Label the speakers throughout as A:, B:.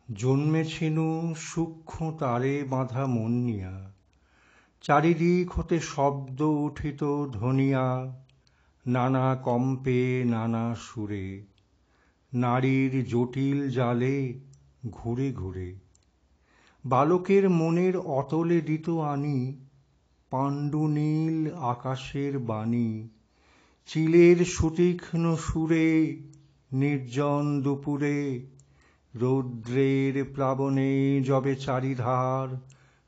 A: জন্মেছিনু সূক্ষ্ম তারে বাঁধা মন নিয়া, চারিদিক হতে শব্দ উঠিত ধ্বনিয়া, নানা কম্পে নানা সুরে, নারীর জটিল জালে ঘুরে ঘুরে। বালকের মনের অতলে দিত আনি, পাণ্ডুনীল আকাশের বাণী, চিলের সুতীক্ষ্ণ সুরে, নির্জন দুপুরে, রৌদ্রের প্লাবনে যবে চারিধার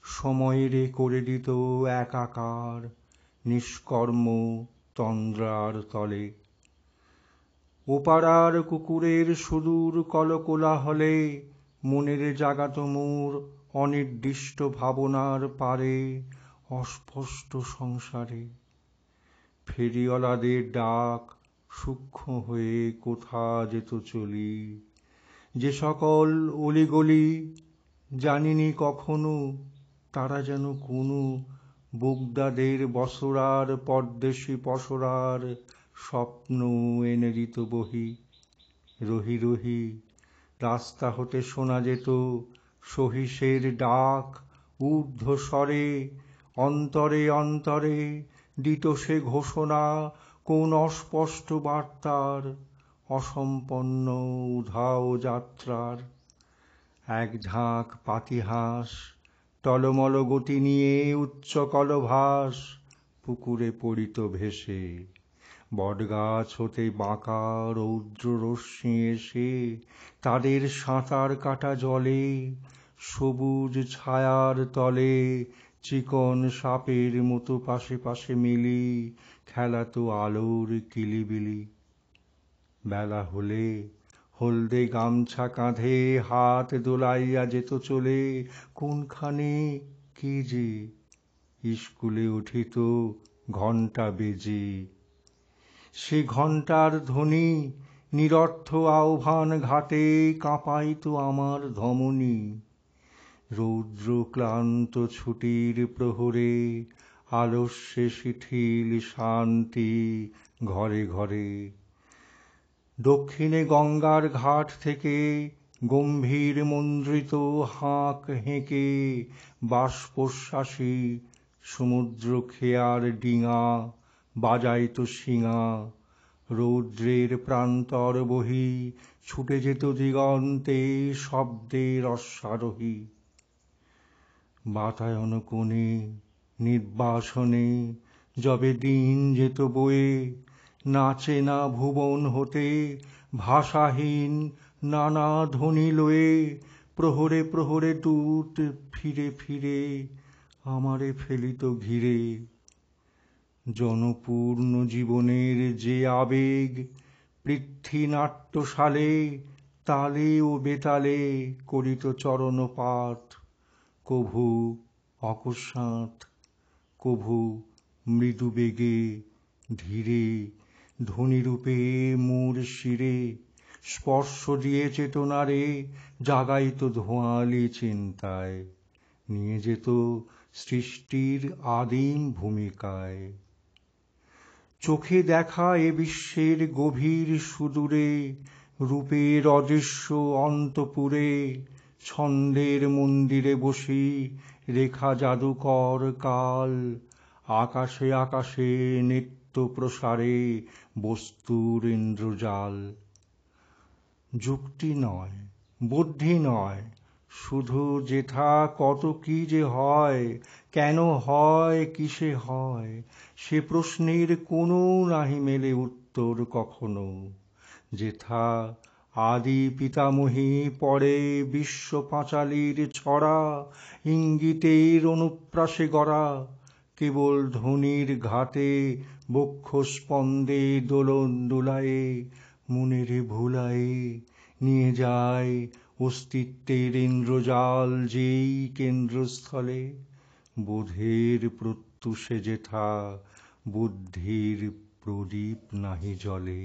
A: সময়ের করে দিত একাকার, নিষ্কর্ম তন্দ্রার তলে। ওপাড়ার কুকুরের সুদূর কলকোলাহলে মনের জাগাত মোর অনির্দিষ্ট ভাবনার পারে অস্পষ্ট সংসারে। ফেরিওয়ালাদের ডাক সূক্ষ্ম হয়ে কোথা যেত চলি, যে সকল অলিগলি জানিনি কখনো, তারা যেন কোনো বোগদাদের বসরার পরদেশি পসরার স্বপ্ন এনে দিত বহি। রহি রহি রাস্তা হতে শোনা যেত সহিসের ডাক ঊর্ধ্বস্বরে, অন্তরে অন্তরে দিত সে ঘোষণা কোন অস্পষ্ট বার্তার, অসম্পন্ন উধাও যাত্রার। এক ঝাঁক পাতিহাঁস টলমল গতি নিয়ে উচ্চ কলভাস পুকুরে পড়িত ভেসে। বটগাছ হতে বাঁকা রৌদ্র রশ্মি এসে তাদের সাঁতার কাটা জলে, সবুজ ছায়ার তলে চিকন সাপের মতো পাশে পাশে মিলি খেলাতো আলোর কিলিবিলি। বেলা হলে হলদে গামছা কাঁধে হাত দোলাইয়া যেত চলে কোনখানে কে যে, স্কুলে উঠিত ঘণ্টা বেজে। সে ঘণ্টার ধ্বনি নিরর্থ আহ্বান ঘাটে কাঁপাইত আমার ধমনী। রৌদ্র ক্লান্ত ছুটির প্রহরে আলস্যে শিথিল শান্তি ঘরে ঘরে। দক্ষিণে গঙ্গার ঘাট থেকে গম্ভীর মন্দ্রিত হাঁক হেঁকে বাষ্পোচ্ছ্বাসী সমুদ্র খেয়ার ডিঙা বাজাইত শিঙা। রৌদ্রের প্রান্তর বহি ছুটে যেত দিগন্তে শব্দের অশ্বারোহী। বাতায়ন কোণে নির্বাসনে যবে দিন যেত বয়ে, নাচে না ভুবন হতে ভাষাহীন নানা ধ্বনি লয়ে, প্রহরে প্রহরে দূত ফিরে ফিরে আমারে ফেলিত ঘিরে। জনপূর্ণ জীবনের যে আবেগ পৃথ্বীনাট্যশালে তালে ও বেতালে করিত চরণপাত, কভু অকস্মাৎ কভু মৃদু বেগে ধীরে ধ্বনিরূপে মোর শিরে স্পর্শ দিয়ে চেতনারে জাগাইত ধোঁয়ালি চিন্তায়, নিয়ে যেত সৃষ্টির আদিম ভূমিকায়। চোখে দেখা এ বিশ্বের গভীর সুদূরে রূপের অদৃশ্য অন্তপুরে, ছন্দের মন্দিরে বসি রেখা জাদুকর কাল, আকাশে আকাশে নিত্য প্রসারে বস্তুর ইন্দ্রজাল। যুক্তি নয়, বুদ্ধি নয়, শুধু যেথা কত কি যে হয়, কেন হয়, কিসে হয়, সে প্রশ্নের কোনো নাহি মেলে উত্তর কখনো। যেথা আদি পিতামহী পরে বিশ্ব পাঁচালীর ছড়া, ইঙ্গিতের অনুপ্রাসে গড়া, কেবল ধ্বনির ঘাতে বক্ষস্পন্দে দোলন দোলায়ে মনেরে ভুলায়ে নিয়ে যায় অস্তিত্বের ইন্দ্রজাল যেই কেন্দ্রস্থলে। বোধের প্রত্যুষে যেথা বুদ্ধির প্রদীপ নাহি জ্বলে।